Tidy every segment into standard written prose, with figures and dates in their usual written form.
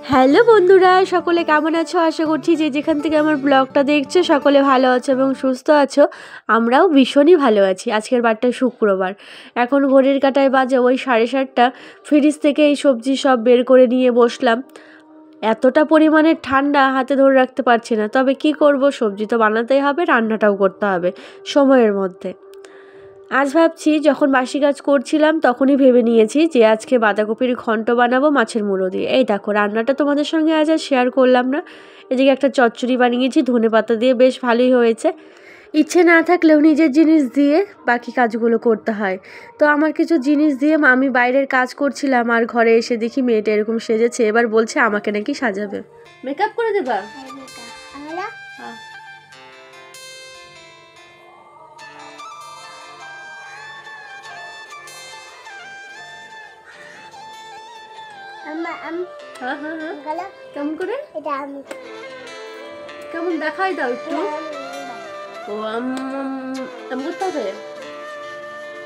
Hello বন্ধুরা, সকলে কেমন আছো? আশা করছি যে যেখান থেকে আমার ব্লগটা দেখছো সকলে ভালো আছো এবং সুস্থ আছো। আমরাও ভীষণই ভালো আছি। আজকের বারটা শুক্রবার, এখন ঘড়ির কাঁটায় বাজে ওই 7:30। ফ্রিজ থেকে এই সবজি সব বের করে নিয়ে বসলাম। এতটা পরিমাণে ঠান্ডা, হাতে ধরে রাখতে পারছি না। তবে কি করব, সবজি তো বানাতেই হবে, রান্নাটাও করতে হবে সময়ের মধ্যে। আজ ভাবছি, যখন বাসি কাজ করছিলাম তখনই ভেবে নিয়েছি যে আজকে বাঁধাকপির ঘন্ট বানাবো মাছের মুড়ো দিয়ে। এই দেখো, রান্নাটা তোমাদের সঙ্গে আজ আর শেয়ার করলাম না। এদিকে একটা চচ্চড়ি বানিয়েছি ধনেপাতা দিয়ে, বেশ ভালোই হয়েছে। ইচ্ছে না থাকলেও নিজের জিনিস দিয়ে বাকি কাজগুলো করতে হয়। তো আমার কিছু জিনিস দিয়ে আমি বাইরের কাজ করছিলাম, আর ঘরে এসে দেখি মেয়েটা এরকম সেজেছে। এবার বলছে আমাকে নাকি সাজাবে। মেকআপ করে দেবা? কেমন করে? কেমন দেখাই দাও একটু। ও কেমন করতে হবে?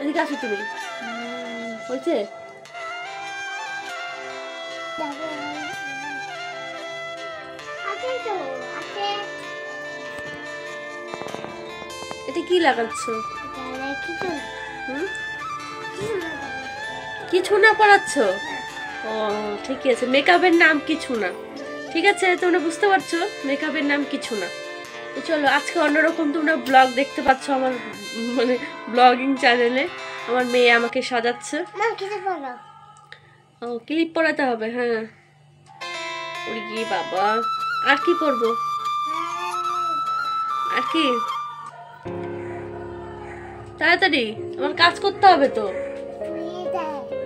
এদিকে আসো তুমি। হয়েছে? এটা কি লাগাচ্ছ? কিছু না পড়াচ্ছ? ও ঠিকই আছে, মেকআপের নাম কিছু না। ঠিক আছে, তোমরা বুঝতে পারছো মেকআপের নাম কিছু না। তো চলো, আজকে অন্যরকম তোমরা ব্লগ দেখতে পাচ্ছ আমার মানে ব্লগিং চ্যানেলে। আমার মেয়ে আমাকে সাজাচ্ছে। ও ক্লিপ পরাতে হবে? হ্যাঁ। ওরে কি বাবা, আর কি করবো? আর কি? তাড়াতাড়ি, আমার কাজ করতে হবে তো।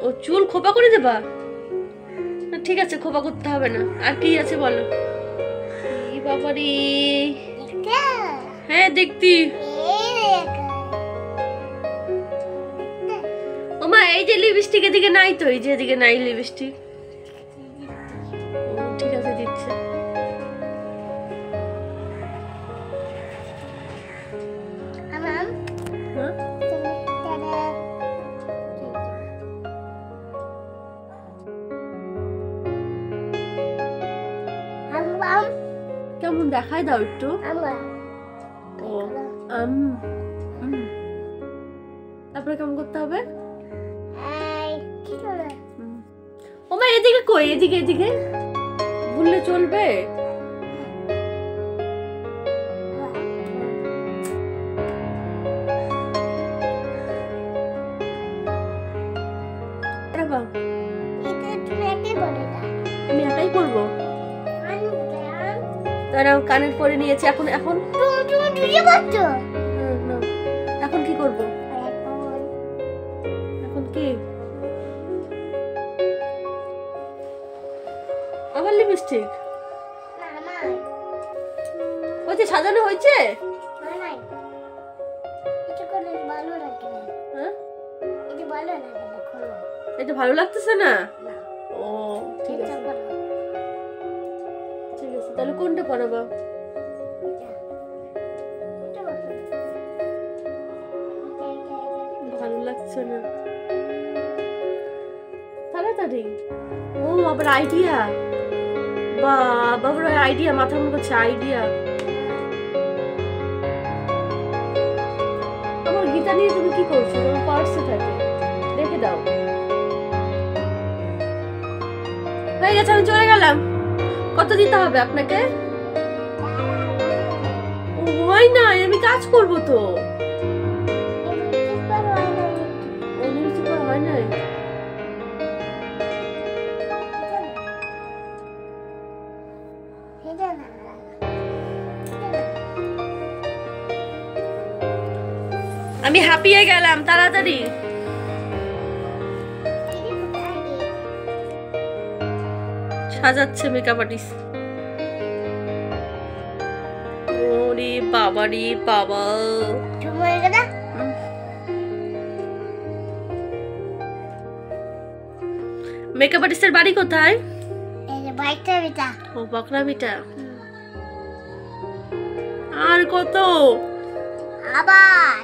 ও চুল খোপা করে দেবা? ঠিক আছে, খোপা করতে হবে না। আর কি আছে বলো? বাবারে, হ্যাঁ দেখতি। ও মা, এই যে লিপস্টিক এদিকে নাই তো, এই যে এদিকে নাই লিপস্টিক। ঠিক আছে, দিচ্ছে। কেমন দেখাই দাও একটু। ও তারপরে কেমন করতে হবে? ও মা, এদিকে কই? এদিকে এদিকে ভুললে চলবে? আমি একাই করবো? দাঁড়াও, কানের পরে নিয়েছি। এখন এখন এখন কি করবো? এখন কি আবার লিপস্টিক? ওই যে সাজানো হয়েছে। এটা ভালো লাগতেছে না? ও ঠিক আছে, ঠিক আছে। তাহলে কোনটা পরাবা? ভালো লাগছে না। তাড়াতাড়ি। ও আবার আইডিয়া, বাবার আইডিয়া, মাথার মধ্যে হচ্ছে আইডিয়া। আমার গীতা নিয়ে তুমি কি করছো? তোমার পার্সে থাকে, রেখে দাও। হয়ে গেছে, আমি চলে গেলাম। কত দিতে হবে আপনাকে? হয় না, আমি কাজ করবো তো। হয় না, আমি হাঁপিয়ে গেলাম। তাড়াতাড়ি সাজাচ্ছে মেকআপ আর্টিস্ট। ওরে বাবারে বাবা, মেকআপ আর্টিস্টের বাড়ি কোথায়? ও বাকরাবিটা। আর কত? আবার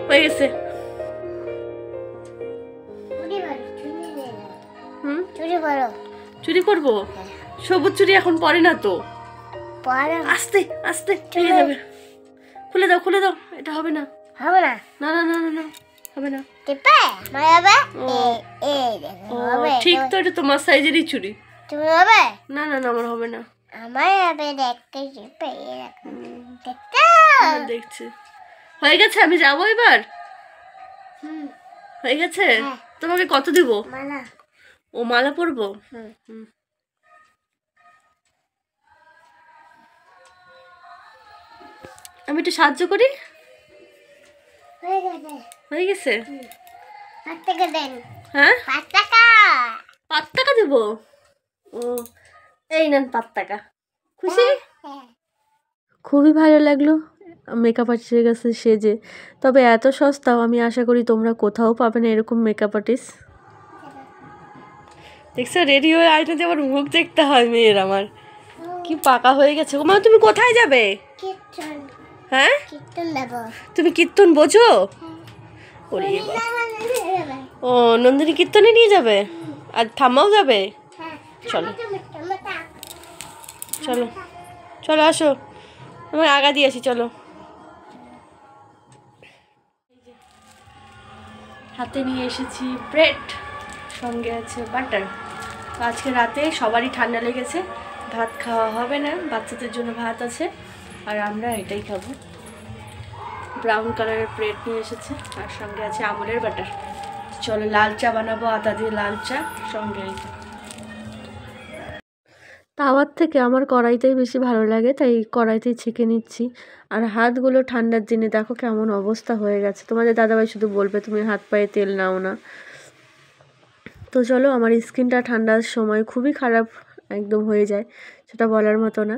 হয়ে গেছে। চুরি করবো? সবুজ চুরি এখন পরে না তো, আস্তে আস্তে ঠিক যাবে। খুলে দাও খুলে দাও, এটা হবে না। হবে না? না না না না না, হবে না। ঠিক তো, এটা তোমার সাইজেরই চুরি। না না না, আমার হবে না। দেখছি হয়ে গেছে, আমি যাবো এবার। হয়ে গেছে? তোমাকে কত দিব? ও মালা পরবো। আমি একটু সাহায্য করি। হয়ে গেছে? হ্যাঁ, 5 টাকা দেবো। ও এই নেন 5 টাকা। খুশি? খুবই ভালো লাগলো মেকআপ আর্টিস্টের কাছে সেজে। তবে এত সস্তাও আমি আশা করি তোমরা কোথাও পাবে না এরকম মেকআপ আর্টিস্ট। দেখছো রেডি হয়ে আইনে আমার মুখ দেখতে হয় মেয়ের। আমার কি পাকা হয়ে গেছে। মা তুমি কোথায় যাবে? হ্যাঁ, তুমি কীর্তন বোঝো? ও নন্দিনী কীর্তনে নিয়ে যাবে আর ঠাম্মাও যাবে? চলো চলো চলো, আসো আমার আগা দিয়ে আসি। চলো, হাতে নিয়ে এসেছি ব্রেড, সঙ্গে আছে বাটার। আজকে রাতে সবারই ঠান্ডা লেগেছে, ভাত খাওয়া হবে না, বাচ্চাদের জন্য ভাত আছে আর আমরা এটাই খাবো। ব্রাউন কালারের ব্রেড নিয়ে এসেছে আর সঙ্গে আছে আমুলের বাটার। চলো লাল চা বানাবো, আদা দিয়ে লাল চা, সঙ্গে তাওয়ার থেকে আমার কড়াইতেই বেশি ভালো লাগে, তাই কড়াইতেই ছেঁকে নিচ্ছি। আর হাতগুলো ঠান্ডার দিনে দেখো কেমন অবস্থা হয়ে গেছে। তোমাদের দাদাভাই শুধু বলবে তুমি হাত পায়ে তেল নাও না। তো চলো, আমার স্কিনটা ঠান্ডার সময় খুবই খারাপ একদম হয়ে যায়, সেটা বলার মতো না।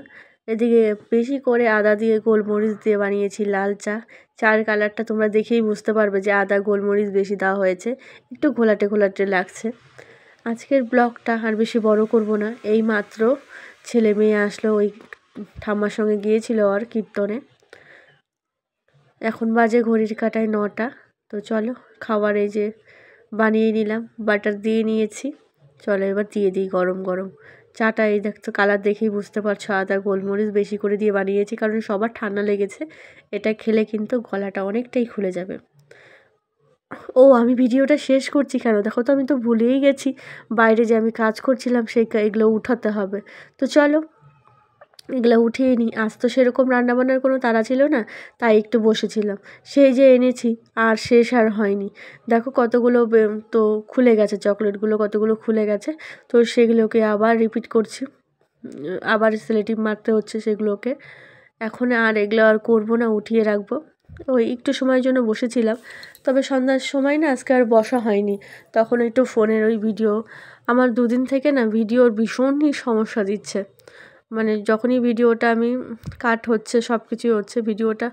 এদিকে বেশি করে আদা দিয়ে গোলমরিচ দিয়ে বানিয়েছি লাল চা। চার কালারটা তোমরা দেখেই বুঝতে পারবে যে আদা গোলমরিচ বেশি দেওয়া হয়েছে, একটু ঘোলাটে ঘোলাটে লাগছে। আজকের ব্লগটা আর বেশি বড় করব না। এই মাত্র ছেলে মেয়ে আসলো, ওই ঠাম্মার সঙ্গে গিয়েছিল আর কীর্তনে। এখন বাজে ঘড়ির কাঁটায় 9টা। তো চলো খাবার এই যে বানিয়ে নিলাম, বাটার দিয়ে নিয়েছি। চলো এবার দিয়ে দিই গরম গরম চাটা। এই দেখছো কালার দেখেই বুঝতে পারছো আদা গোলমরিচ বেশি করে দিয়ে বানিয়েছি, কারণ সবার ঠান্ডা লেগেছে। এটা খেলে কিন্তু গলাটা অনেকটাই খুলে যাবে। ও আমি ভিডিওটা শেষ করছি কেন দেখো তো, আমি তো ভুলেই গেছি বাইরে যে আমি কাজ করছিলাম সেই এগুলো উঠাতে হবে। তো চলো এগুলো উঠিয়ে নিই। আজ তো সেরকম রান্নাবান্নার কোনো তাড়া ছিল না, তাই একটু বসেছিলাম। সেই যে এনেছি আর শেষ আর হয়নি। দেখো কতগুলো তো খুলে গেছে, চকলেটগুলো কতগুলো খুলে গেছে। তো সেগুলোকে আবার রিপিট করছি, আবার সেলেটিভ মারতে হচ্ছে সেগুলোকে। এখন আর এগুলো আর করবো না, উঠিয়ে রাখবো। ওই একটু সময়ের জন্য বসেছিলাম, তবে সন্ধ্যার সময় না আজকে আর বসা হয়নি। তখন একটু ফোনের ওই ভিডিও, আমার দুদিন থেকে না ভিডিওর ভীষণই সমস্যা দিচ্ছে। মানে যখনই ভিডিওটা আমি কাট হচ্ছে, সব কিছুই হচ্ছে, ভিডিওটা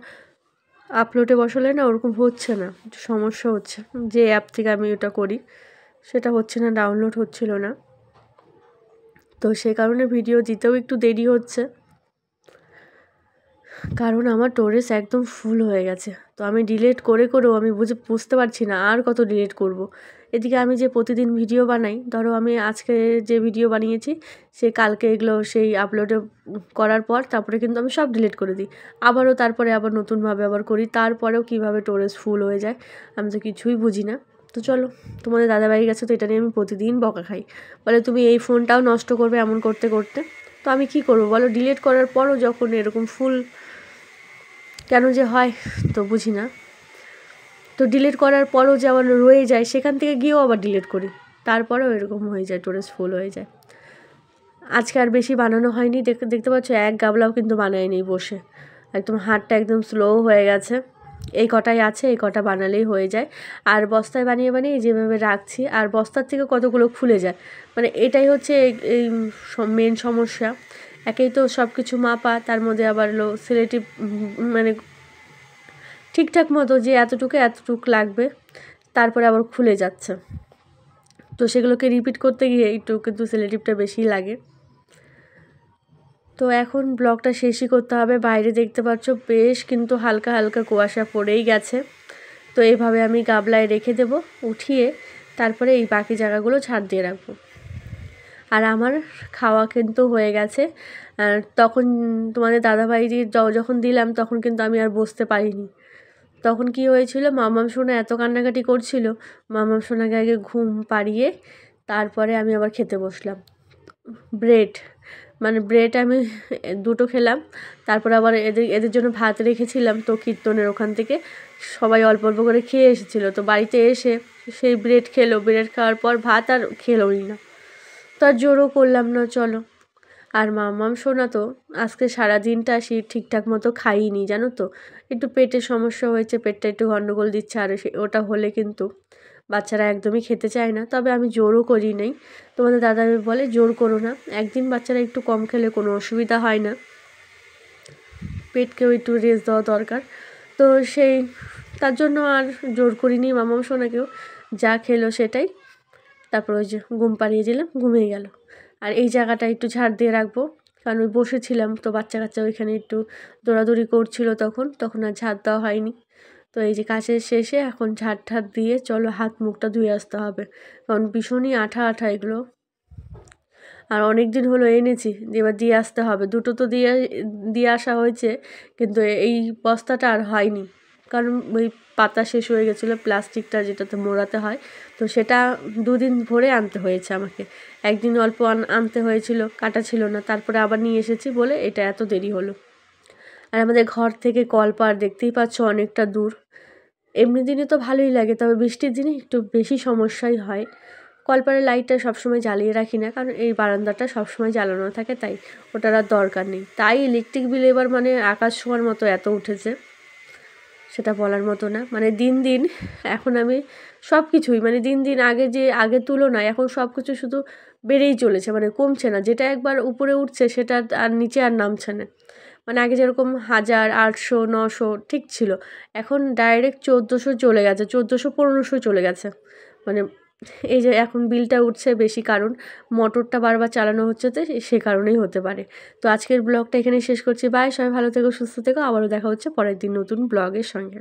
আপলোডে বসালে না ওরকম হচ্ছে না, একটু সমস্যা হচ্ছে। যে অ্যাপ থেকে আমি ওটা করি সেটা হচ্ছে না, ডাউনলোড হচ্ছিল না। তো সে কারণে ভিডিও দিতেও একটু দেরি হচ্ছে, কারণ আমার স্টোরেজ একদম ফুল হয়ে গেছে। তো আমি ডিলিট করে করেও আমি বুঝতে পারছি না আর কত ডিলিট করব। এদিকে আমি যে প্রতিদিন ভিডিও বানাই, ধরো আমি আজকে যে ভিডিও বানিয়েছি সে কালকে এগুলো সেই আপলোডে করার পর তারপরে কিন্তু আমি সব ডিলিট করে দিই, আবারও তারপরে আবার নতুনভাবে আবার করি, তারপরেও কীভাবে স্টোরেজ ফুল হয়ে যায় আমি তো কিছুই বুঝি না। তো চলো, তোমাদের দাদাবাড়ির কাছে তো এটা নিয়ে আমি প্রতিদিন বকা খাই, বলে তুমি এই ফোনটাও নষ্ট করবে এমন করতে করতে। তো আমি কি করব বলো, ডিলিট করার পরও যখন এরকম ফুল কেন যে হয় তো বুঝি না। তো ডিলিট করার পরও যে আবার রয়ে যায়, সেখান থেকে গিয়েও আবার ডিলিট করি, তারপরেও এরকম হয়ে যায়, স্টোরেজ ফুল হয়ে যায়। আজকে আর বেশি বানানো হয়নি, দেখতে পাচ্ছ এক গাবলাও কিন্তু বানায়নি বসে, একদম হাতটা একদম স্লো হয়ে গেছে। এই কটাই আছে, এই কটা বানালেই হয়ে যায়। আর বস্তায় বানিয়ে বানিয়ে যেভাবে রাখছি, আর বস্তার থেকে কতগুলো খুলে যায়, মানে এটাই হচ্ছে এই মেন সমস্যা। একেই তো সব কিছু মাপা, তার মধ্যে আবার সেলেটিভ মানে ঠিকঠাক মতো যে এতটুকু লাগবে, তারপরে আবার খুলে যাচ্ছে। তো সেগুলোকে রিপিট করতে গিয়ে একটু কিন্তু সেলেটিভটা বেশি লাগে। তো এখন ব্লগটা শেষই করতে হবে। বাইরে দেখতে পাচ্ছ বেশ কিন্তু হালকা হালকা কুয়াশা পড়েই গেছে। তো এইভাবে আমি গাবলায় রেখে দেব, উঠিয়ে তারপরে এই বাকি জায়গাগুলো ছাড় দিয়ে রাখবো। আর আমার খাওয়া কিন্তু হয়ে গেছে। আর তখন তোমাদের দাদাভাই যখন দিলাম তখন কিন্তু আমি আর বসতে পারিনি। তখন কি হয়েছিল, মামাম সোনা এত কান্নাকাটি করছিল, মামাম সোনাকে আগে ঘুম পাড়িয়ে তারপরে আমি আবার খেতে বসলাম। ব্রেড আমি দুটো খেলাম, তারপর আবার এদের জন্য ভাত রেখেছিলাম, তো কীর্তনের ওখান থেকে সবাই অল্প অল্প করে খেয়ে এসেছিলো, তো বাড়িতে এসে সেই ব্রেড খেলো, ব্রেড খাওয়ার পর ভাত আর খেলোই না, তো আর জোরও করলাম না চলো। আর মামাম সোনা তো আজকে সারাদিনটা সে ঠিকঠাক মতো খাইনি, জানো তো, একটু পেটের সমস্যা হয়েছে, পেটটা একটু গন্ডগোল দিচ্ছে, আর ওটা হলে কিন্তু বাচ্চারা একদমই খেতে চায় না। তবে আমি জোরও করি নাই, তোমাদের দাদা বলে জোর করো না, একদিন বাচ্চারা একটু কম খেলে কোনো অসুবিধা হয় না, পেটকেও একটু রেস্ট দেওয়া দরকার। তো তার জন্য আর জোর করিনি মামাম সোনাকেও, যা খেলো সেটাই। তারপর ওই যে ঘুম পাড়িয়ে দিলাম, ঘুমিয়ে গেল। আর এই জায়গাটা একটু ঝাড় দিয়ে রাখবো, কারণ ওই বসেছিলাম তো বাচ্চা কাচ্চা ওইখানে একটু দৌড়াদৌড়ি করছিল, তখন আর ঝাড় দেওয়া হয়নি। তো এই যে কাজের শেষে এখন ঝাড় ঠাড় দিয়ে চলো হাত মুখটা ধুয়ে আসতে হবে, কারণ ভীষণই আঠা আঠা এগুলো। আর অনেক দিন হলো এনেছি, এবার দিয়ে আসতে হবে। দুটো তো দিয়ে আসা হয়েছে, কিন্তু এই বস্তাটা আর হয়নি, কারণ ওই পাতা শেষ হয়ে গেছিলো, প্লাস্টিকটা যেটাতে মোড়াতে হয়, তো সেটা দুদিন ভরে আনতে হয়েছে আমাকে। একদিন অল্প আনতে হয়েছিল, কাটা ছিল না, তারপরে আবার নিয়ে এসেছি বলে এটা এত দেরি হলো। আর আমাদের ঘর থেকে কলপাড় দেখতেই পাচ্ছ অনেকটা দূর। এমনি দিনে তো ভালোই লাগে, তবে বৃষ্টির দিনে একটু বেশি সমস্যাই হয়। কলপারের লাইটটা সবসময় জ্বালিয়ে রাখি না, কারণ এই বারান্দাটা সবসময় জ্বালানো থাকে, তাই ওটার আর দরকার নেই। তাই ইলেকট্রিক বিল এবার মানে আকাশ ছোঁয়ার মতো এত উঠেছে, সেটা বলার মতো না। মানে দিন দিন এখন আমি সব কিছুই মানে দিন দিন আগের তুলনায় এখন সব কিছু শুধু বেড়েই চলেছে, মানে কমছে না। যেটা একবার উপরে উঠছে সেটা আর নিচে আর নামছে না। মানে আগে যেরকম 1000, 800, 900 ঠিক ছিল, এখন ডাইরেক্ট 1400 চলে গেছে, 1400, 1500 চলে গেছে। মানে এই যে এখন বিলটা উঠছে বেশি, কারণ মোটরটা বারবার চালানো হচ্ছে, তো সে কারণেই হতে পারে। তো আজকের ব্লগটা এখানেই শেষ করছি। বাই, সবাই ভালো থেকো, সুস্থ থেকো, আবারও দেখা হচ্ছে পরের দিন নতুন ব্লগের সঙ্গে।